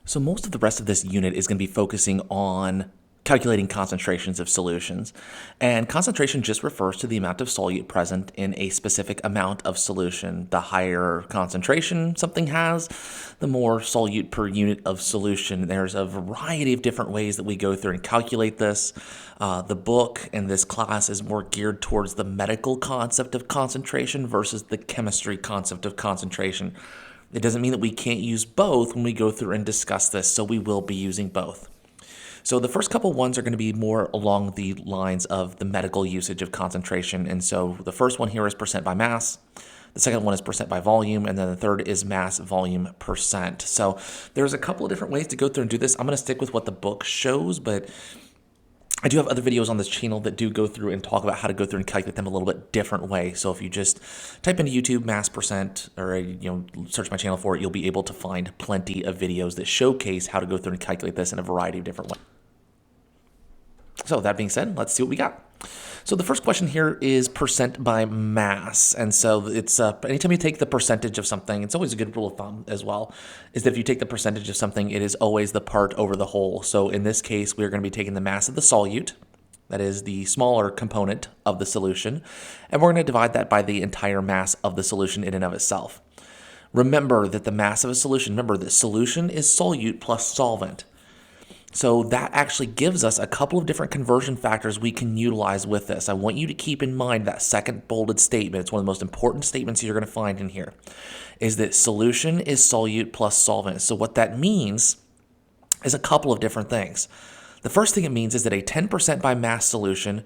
So most of the rest of this unit is going to be focusing on calculating concentrations of solutions. And concentration just refers to the amount of solute present in a specific amount of solution. The higher concentration something has, the more solute per unit of solution. There's a variety of different ways that we go through and calculate this. The book in this class is more geared towards the medical concept of concentration versus the chemistry concept of concentration. It doesn't mean that we can't use both when we go through and discuss this, so we will be using both. So the first couple ones are going to be more along the lines of the medical usage of concentration. And so the first one here is percent by mass. The second one is percent by volume. And then the third is mass volume percent. So there's a couple of different ways to go through and do this. I'm going to stick with what the book shows, but I do have other videos on this channel that do go through and talk about how to go through and calculate them a little bit different way. So if you just type into YouTube mass percent or search my channel for it, you'll be able to find plenty of videos that showcase how to go through and calculate this in a variety of different ways. So that being said, let's see what we got. So the first question here is percent by mass. And so it's anytime you take the percentage of something, it's always a good rule of thumb as well, is that if you take the percentage of something, it is always the part over the whole. So in this case, we're going to be taking the mass of the solute, that is the smaller component of the solution, and we're going to divide that by the entire mass of the solution in and of itself. Remember that the mass of a solution, remember that solution is solute plus solvent. So that actually gives us a couple of different conversion factors we can utilize with this. I want you to keep in mind that second bolded statement. It's one of the most important statements you're going to find in here, is that solution is solute plus solvent. So what that means is a couple of different things. The first thing it means is that a 10% by mass solution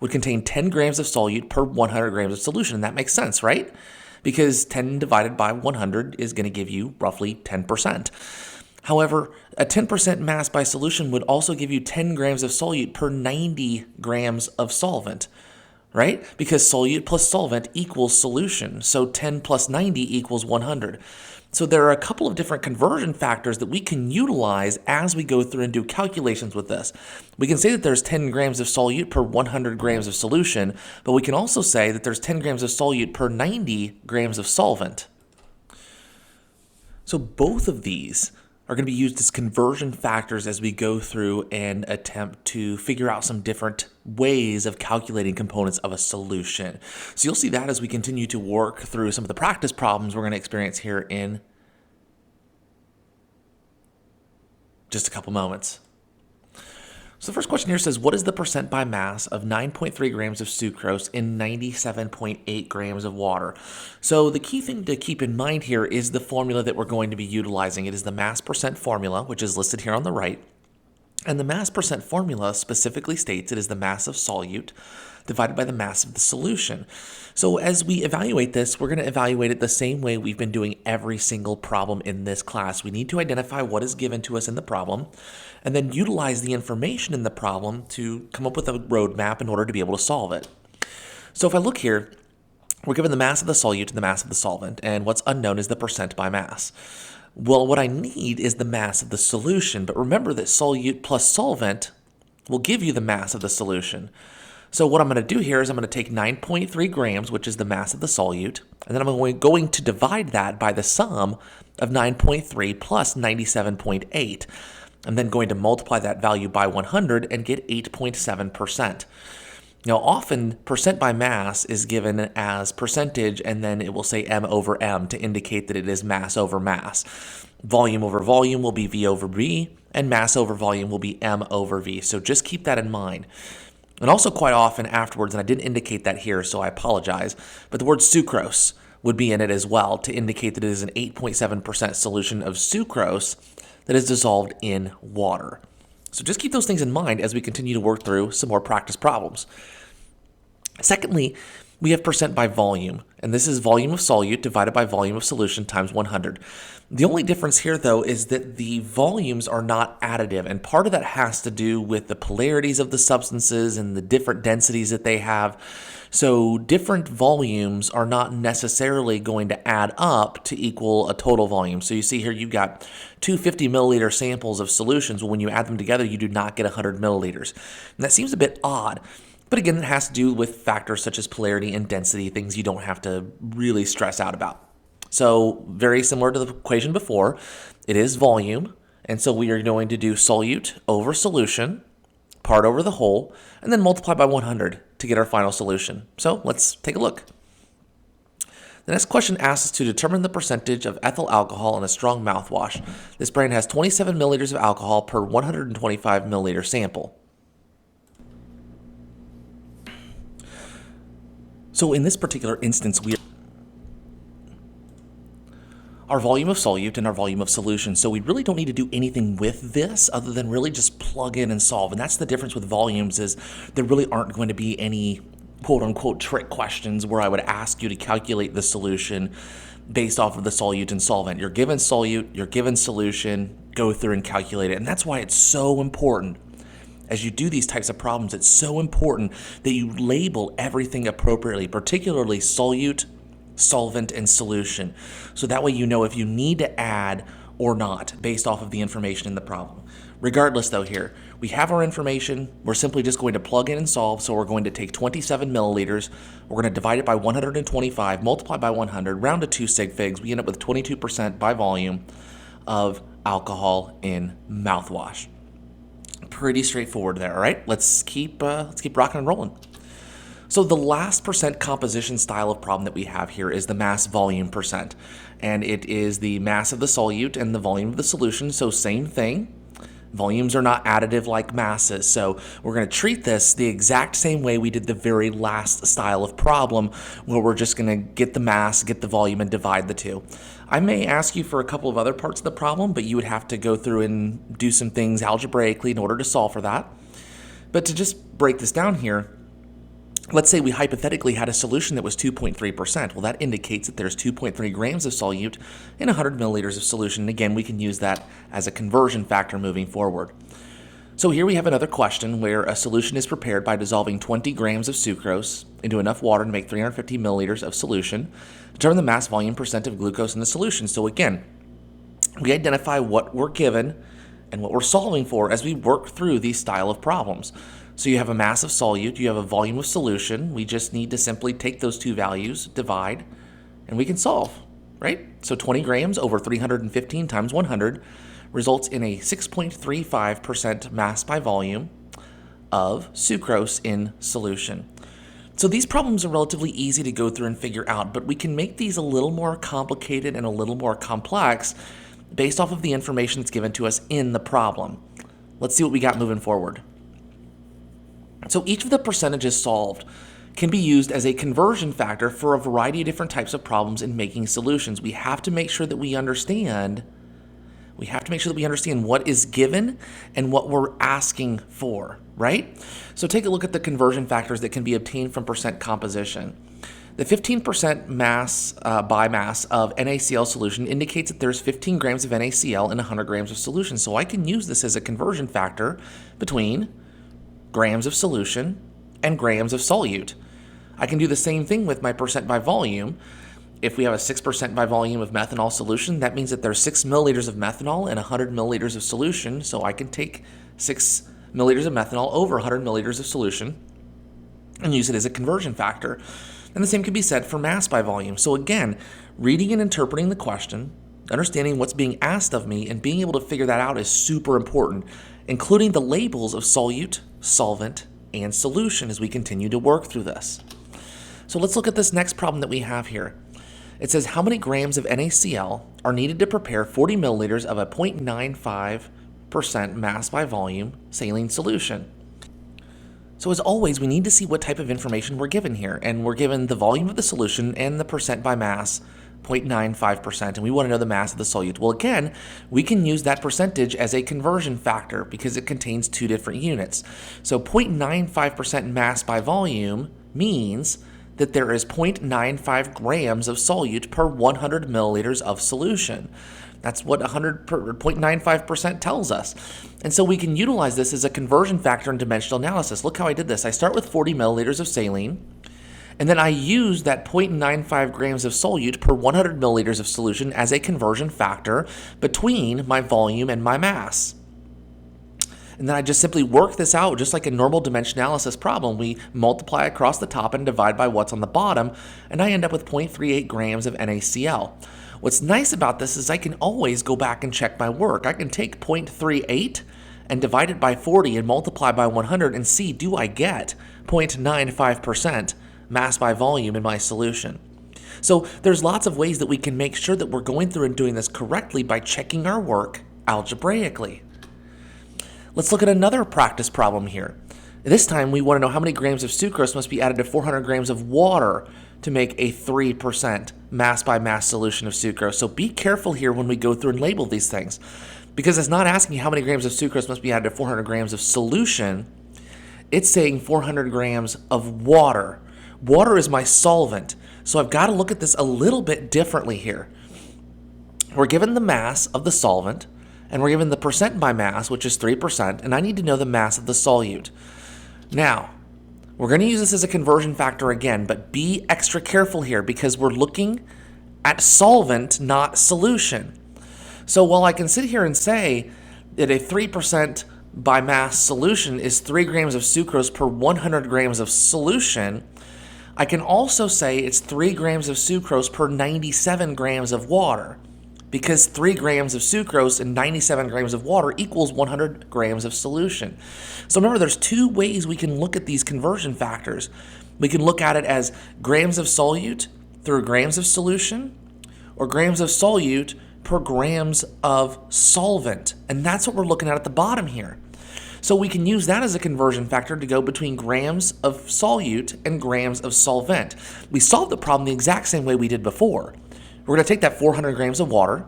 would contain 10 grams of solute per 100 grams of solution. And that makes sense, right? Because 10 divided by 100 is going to give you roughly 10%. However, a 10% mass by solution would also give you 10 grams of solute per 90 grams of solvent, right? Because solute plus solvent equals solution. So 10 plus 90 equals 100. So there are a couple of different conversion factors that we can utilize as we go through and do calculations with this. We can say that there's 10 grams of solute per 100 grams of solution, but we can also say that there's 10 grams of solute per 90 grams of solvent. So both of these are going to be used as conversion factors as we go through and attempt to figure out some different ways of calculating components of a solution. So you'll see that as we continue to work through some of the practice problems we're going to experience here in just a couple moments. So the first question here says, what is the percent by mass of 9.3 grams of sucrose in 97.8 grams of water? So the key thing to keep in mind here is the formula that we're going to be utilizing. It is the mass percent formula, which is listed here on the right. And the mass percent formula specifically states it is the mass of solute divided by the mass of the solution. So as we evaluate this, we're going to evaluate it the same way we've been doing every single problem in this class. We need to identify what is given to us in the problem and then utilize the information in the problem to come up with a roadmap in order to be able to solve it. So if I look here, we're given the mass of the solute and the mass of the solvent, and what's unknown is the percent by mass. Well, what I need is the mass of the solution, but remember that solute plus solvent will give you the mass of the solution. So what I'm going to do here is I'm going to take 9.3 grams, which is the mass of the solute, and then I'm going to divide that by the sum of 9.3 plus 97.8. I'm then going to multiply that value by 100 and get 8.7%. Now, often percent by mass is given as percentage, and then it will say M over M to indicate that it is mass over mass. Volume over volume will be V over V, and mass over volume will be M over V. So just keep that in mind. And also quite often afterwards, and I didn't indicate that here, so I apologize, but the word sucrose would be in it as well to indicate that it is an 8.7% solution of sucrose that is dissolved in water. So just keep those things in mind as we continue to work through some more practice problems. Secondly, we have percent by volume, and this is volume of solute divided by volume of solution times 100. The only difference here, though, is that the volumes are not additive, and part of that has to do with the polarities of the substances and the different densities that they have. So different volumes are not necessarily going to add up to equal a total volume. So you see here you've got two 50 milliliter samples of solutions. Well, when you add them together, you do not get 100 milliliters. And that seems a bit odd. But again, it has to do with factors such as polarity and density, things you don't have to really stress out about. So very similar to the equation before, it is volume And so we are going to do solute over solution, part over the whole, and then multiply by 100 to get our final solution. So let's take a look. The next question asks us to determine the percentage of ethyl alcohol in a strong mouthwash. This brand has 27 milliliters of alcohol per 125 milliliter sample. So in this particular instance, our volume of solute and our volume of solution. So we really don't need to do anything with this other than really just plug in and solve. And that's the difference with volumes, is there really aren't going to be any quote unquote trick questions where I would ask you to calculate the solution based off of the solute and solvent. You're given solute, you're given solution, go through and calculate it. And that's why it's so important. As you do these types of problems, it's so important that you label everything appropriately, particularly solute, solvent, and solution. So that way you know if you need to add or not based off of the information in the problem. Regardless though, here, we have our information. We're simply just going to plug in and solve. So we're going to take 27 milliliters. We're going to divide it by 125, multiply by 100, round to 2 sig figs. We end up with 22% by volume of alcohol in mouthwash. Pretty straightforward there, all right? Let's keep rocking and rolling. So the last percent composition style of problem that we have here is the mass volume percent. And it is the mass of the solute and the volume of the solution. So same thing. Volumes are not additive like masses. So we're going to treat this the exact same way we did the very last style of problem, where we're just going to get the mass, get the volume, and divide the two. I may ask you for a couple of other parts of the problem, but you would have to go through and do some things algebraically in order to solve for that. But to just break this down here, let's say we hypothetically had a solution that was 2.3%. Well, that indicates that there's 2.3 grams of solute in 100 milliliters of solution. And again, we can use that as a conversion factor moving forward. So here we have another question where a solution is prepared by dissolving 20 grams of sucrose into enough water to make 350 milliliters of solution. Determine the mass volume percent of glucose in the solution. So again, we identify what we're given and what we're solving for as we work through these style of problems. So you have a mass of solute, you have a volume of solution. We just need to simply take those two values, divide, and we can solve, right? So 20 grams over 315 times 100 results in a 6.35% mass by volume of sucrose in solution. So these problems are relatively easy to go through and figure out, but we can make these a little more complicated and a little more complex based off of the information that's given to us in the problem. Let's see what we got moving forward. So each of the percentages solved can be used as a conversion factor for a variety of different types of problems in making solutions. We have to make sure that we understand what is given and what we're asking for, right? So take a look at the conversion factors that can be obtained from percent composition. The 15% mass by mass of NaCl solution indicates that there's 15 grams of NaCl in 100 grams of solution. So I can use this as a conversion factor between grams of solution and grams of solute. I can do the same thing with my percent by volume. If we have a 6% by volume of methanol solution, that means that there's 6 milliliters of methanol and 100 milliliters of solution. So I can take 6 milliliters of methanol over 100 milliliters of solution and use it as a conversion factor. And the same can be said for mass by volume. So again, reading and interpreting the question, understanding what's being asked of me, and being able to figure that out is super important, including the labels of solute, solvent, and solution as we continue to work through this. So let's look at this next problem that we have here. It says how many grams of NaCl are needed to prepare 40 milliliters of a 0.95% mass by volume saline solution. So as always, we need to see what type of information we're given here, and we're given the volume of the solution and the percent by mass, 0.95%, and we want to know the mass of the solute. Well, again, we can use that percentage as a conversion factor because it contains two different units. So 0.95% mass by volume means that there is 0.95 grams of solute per 100 milliliters of solution. That's what 0.95% tells us. And so we can utilize this as a conversion factor in dimensional analysis. Look how I did this. I start with 40 milliliters of saline, and then I use that 0.95 grams of solute per 100 milliliters of solution as a conversion factor between my volume and my mass. And then I just simply work this out just like a normal dimension analysis problem. We multiply across the top and divide by what's on the bottom, and I end up with 0.38 grams of NaCl. What's nice about this is I can always go back and check my work. I can take 0.38 and divide it by 40 and multiply by 100 and see, do I get 0.95% mass by volume in my solution? So there's lots of ways that we can make sure that we're going through and doing this correctly by checking our work algebraically. Let's look at another practice problem here. This time we want to know how many grams of sucrose must be added to 400 grams of water to make a 3% mass by mass solution of sucrose. So be careful here when we go through and label these things, because it's not asking how many grams of sucrose must be added to 400 grams of solution. It's saying 400 grams of water. Water is my solvent, so I've got to look at this a little bit differently here. We're given the mass of the solvent, and we're given the percent by mass, which is 3%, and I need to know the mass of the solute. Now, we're going to use this as a conversion factor again, but be extra careful here because we're looking at solvent, not solution. So while I can sit here and say that a 3% by mass solution is 3 grams of sucrose per 100 grams of solution, I can also say it's 3 grams of sucrose per 97 grams of water, because 3 grams of sucrose and 97 grams of water equals 100 grams of solution. So remember, there's two ways we can look at these conversion factors. We can look at it as grams of solute through grams of solution, or grams of solute per grams of solvent. And that's what we're looking at the bottom here. So we can use that as a conversion factor to go between grams of solute and grams of solvent. We solved the problem the exact same way we did before. We're going to take that 400 grams of water,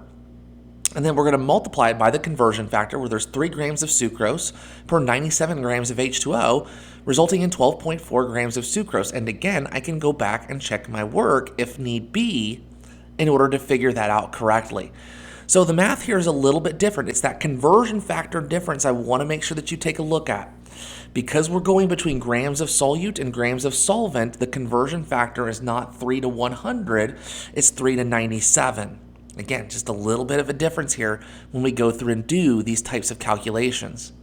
and then we're going to multiply it by the conversion factor where there's 3 grams of sucrose per 97 grams of H2O, resulting in 12.4 grams of sucrose. And again, I can go back and check my work if need be in order to figure that out correctly. So the math here is a little bit different. It's that conversion factor difference I want to make sure that you take a look at. Because we're going between grams of solute and grams of solvent, the conversion factor is not 3 to 100, it's 3 to 97. Again, just a little bit of a difference here when we go through and do these types of calculations.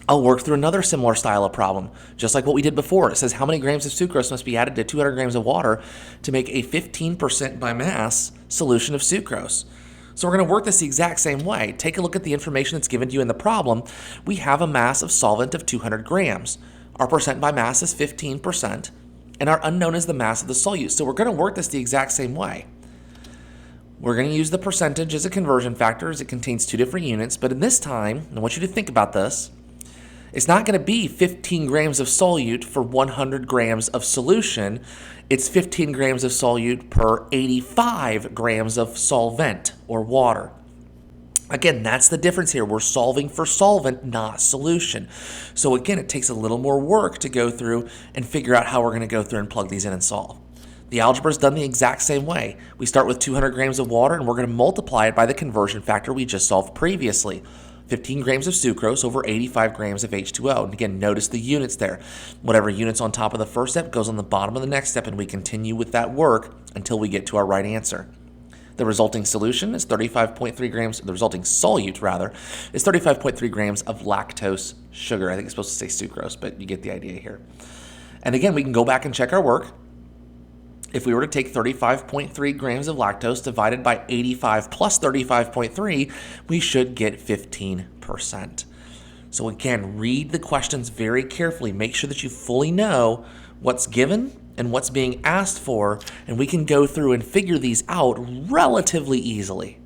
I'll work through another similar style of problem, just like what we did before. It says how many grams of sucrose must be added to 200 grams of water to make a 15% by mass solution of sucrose. So we're going to work this the exact same way. Take a look at the information that's given to you in the problem. We have a mass of solvent of 200 grams. Our percent by mass is 15%, and our unknown is the mass of the solute. So we're going to work this the exact same way. We're going to use the percentage as a conversion factor as it contains 2 different units, but in this time, I want you to think about this, it's not going to be 15 grams of solute for 100 grams of solution. It's 15 grams of solute per 85 grams of solvent or water. Again, that's the difference here. We're solving for solvent, not solution. So again, it takes a little more work to go through and figure out how we're going to go through and plug these in and solve. The algebra is done the exact same way. We start with 200 grams of water, and we're going to multiply it by the conversion factor we just solved previously. 15 grams of sucrose over 85 grams of H2O. And again, notice the units there. Whatever unit's on top of the first step goes on the bottom of the next step, and we continue with that work until we get to our right answer. The resulting solution is 35.3 grams, the resulting solute, rather, is 35.3 grams of lactose sugar. I think it's supposed to say sucrose, but you get the idea here. And again, we can go back and check our work. If we were to take 35.3 grams of lactose divided by 85 plus 35.3, we should get 15%. So again, read the questions very carefully. Make sure that you fully know what's given and what's being asked for, and we can go through and figure these out relatively easily.